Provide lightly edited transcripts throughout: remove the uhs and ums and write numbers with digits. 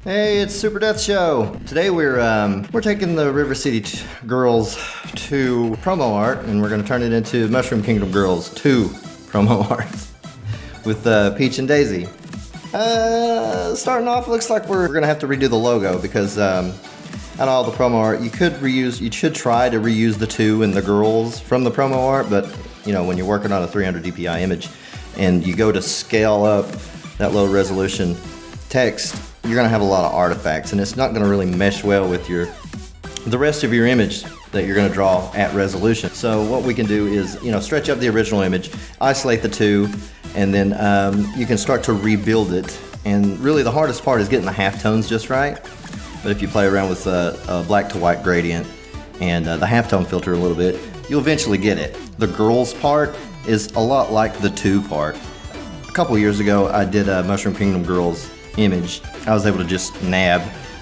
Hey, it's Super Death Show. Today we're taking the River City Girls 2 promo art and we're going to turn it into Mushroom Kingdom Girls 2 promo art with Peach and Daisy. Starting off, looks like we're going to have to redo the logo because out of all the promo art, you should try to reuse the 2 and the girls from the promo art, but you know, when you're working on a 300 DPI image and you go to scale up that low resolution text, you're going to have a lot of artifacts and it's not going to really mesh well with the rest of your image that you're going to draw at resolution. So what we can do is, you know, stretch up the original image, isolate the 2, and then you can start to rebuild it. And really the hardest part is getting the halftones just right. But if you play around with a black to white gradient and the halftone filter a little bit, you'll eventually get it. The girls part is a lot like the 2 part. A couple years ago I did a Mushroom Kingdom Girls image. I was able to just nab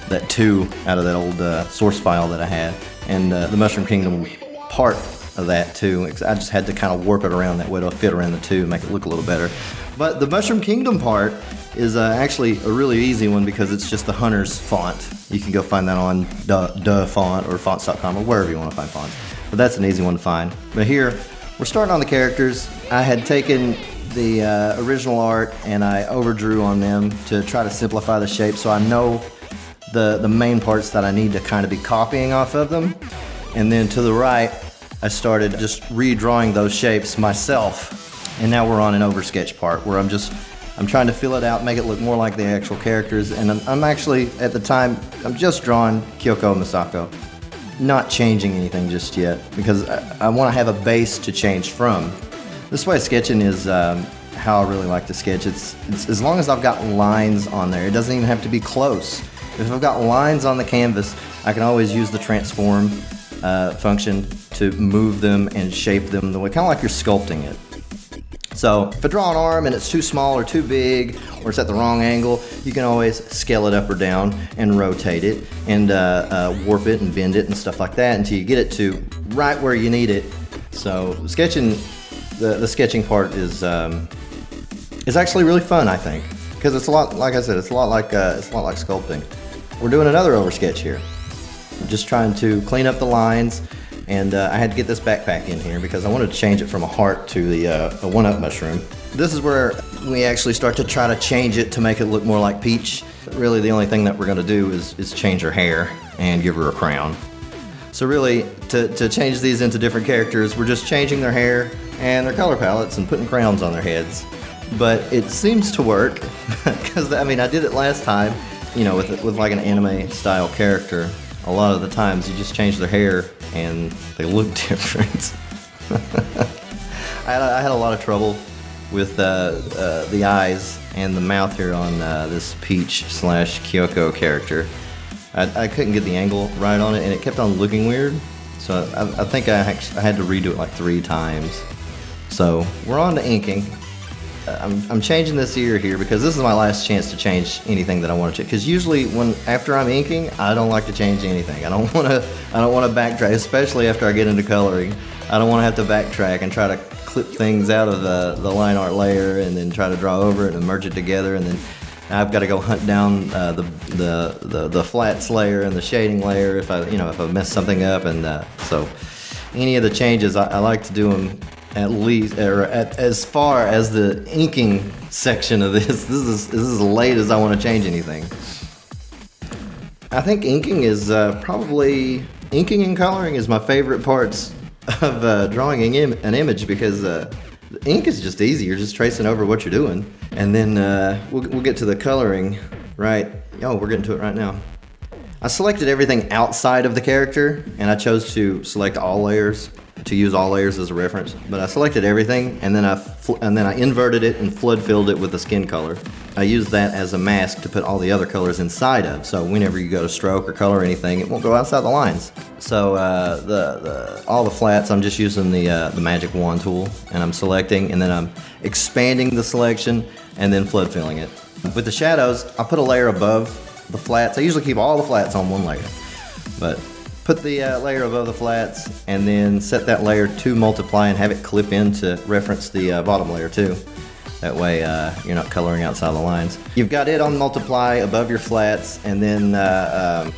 that 2 out of that old source file that I had, and the Mushroom Kingdom part of that too. I just had to kind of warp it around that way to fit around the 2, make it look a little better. But the Mushroom Kingdom part is actually a really easy one because it's just the Hunter's font. You can go find that on Duh Font or fonts.com or wherever you want to find fonts. But that's an easy one to find. But here, we're starting on the characters. I had taken the original art and I overdrew on them to try to simplify the shape so I know the main parts that I need to kind of be copying off of them. And then to the right, I started just redrawing those shapes myself. And now we're on an oversketch part where I'm trying to fill it out, make it look more like the actual characters. And I'm actually, at the time, I'm just drawing Kyoko and Misako. Not changing anything just yet because I want to have a base to change from. This way of sketching is how I really like to sketch. It's as long as I've got lines on there. It doesn't even have to be close. If I've got lines on the canvas, I can always use the transform function to move them and shape them the way, kind of like you're sculpting it. So if I draw an arm and it's too small or too big or it's at the wrong angle, you can always scale it up or down and rotate it and warp it and bend it and stuff like that until you get it to right where you need it. So sketching, the sketching part is actually really fun, I think, because it's a lot, like I said, it's a lot like sculpting. We're doing another oversketch here. I'm just trying to clean up the lines. And I had to get this backpack in here because I wanted to change it from a heart to a one-up mushroom. This is where we actually start to try to change it to make it look more like Peach. Really the only thing that we're going to do is change her hair and give her a crown. So really, to change these into different characters, we're just changing their hair and their color palettes and putting crowns on their heads. But it seems to work because, I mean, I did it last time, you know, with like an anime style character. A lot of the times you just change their hair and they look different. I had a lot of trouble with the eyes and the mouth here on this Peach / Kyoko character. I couldn't get the angle right on it and it kept on looking weird. So I think I had to redo it like 3 times. So we're on to inking. I'm changing this ear here because this is my last chance to change anything that I want to change. Because usually after I'm inking, I don't like to change anything. I don't want to backtrack, especially after I get into coloring. I don't want to have to backtrack and try to clip things out of the line art layer and then try to draw over it and merge it together, and then I've got to go hunt down the flats layer and the shading layer if I mess something up. And so any of the changes I like to do them at least, or as far as the inking section of this. This is as late as I want to change anything. I think inking is probably, inking and coloring is my favorite parts of drawing an image because the ink is just easy. You're just tracing over what you're doing. And then we'll get to the coloring, right? Oh, we're getting to it right now. I selected everything outside of the character and I chose to select all layers, to use all layers as a reference, but I selected everything and then I inverted it and flood filled it with the skin color. I used that as a mask to put all the other colors inside of, so whenever you go to stroke or color anything, it won't go outside the lines. So all the flats, I'm just using the magic wand tool and I'm selecting and then I'm expanding the selection and then flood filling it. With the shadows, I put a layer above the flats. I usually keep all the flats on one layer, but put the layer above the flats and then set that layer to multiply and have it clip in to reference the bottom layer too. That way you're not coloring outside the lines. You've got it on multiply above your flats, and then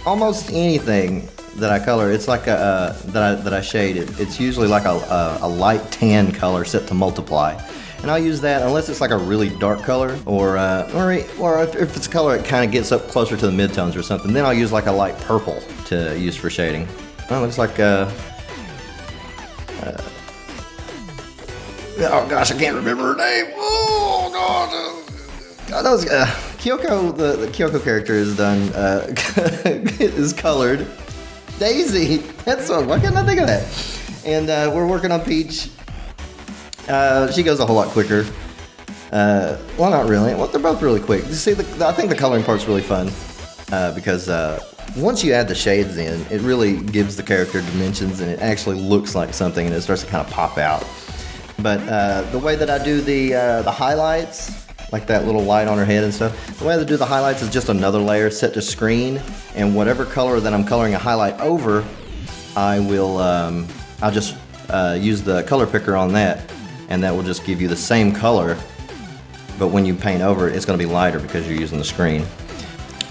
almost anything that I color, it's like that I shade. It's usually like a light tan color set to multiply. And I'll use that unless it's like a really dark color, or if it's a color that kind of gets up closer to the midtones or something, then I'll use like a light purple to use for shading. Well, it looks like oh gosh, I can't remember her name. Oh god, that was Kyoko. The Kyoko character is done. Is colored. Daisy. That's what. Why couldn't I think of that? And we're working on Peach. She goes a whole lot quicker. Well, not really. Well, they're both really quick. You see, I think the coloring part's really fun because once you add the shades in, it really gives the character dimensions, and it actually looks like something, and it starts to kind of pop out. But the way that I do the highlights, like that little light on her head and stuff, the way I do the highlights is just another layer set to screen, and whatever color that I'm coloring a highlight over, I'll just use the color picker on that, and that will just give you the same color, but when you paint over it, it's going to be lighter because you're using the screen.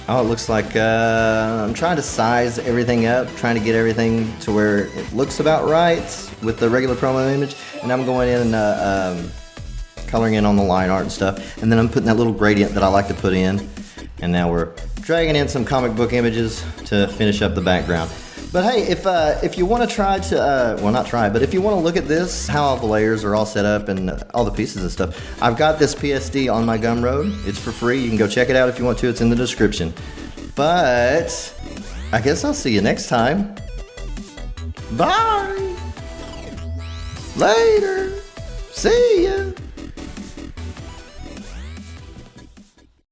Oh, it looks like I'm trying to size everything up, trying to get everything to where it looks about right with the regular promo image, and I'm going in and coloring in on the line art and stuff, and then I'm putting that little gradient that I like to put in, and now we're dragging in some comic book images to finish up the background. But hey, if you want to try to, well, not try, but if you want to look at this, how all the layers are all set up and all the pieces and stuff, I've got this PSD on my Gumroad. It's for free. You can go check it out if you want to. It's in the description. But I guess I'll see you next time. Bye. Later. See ya.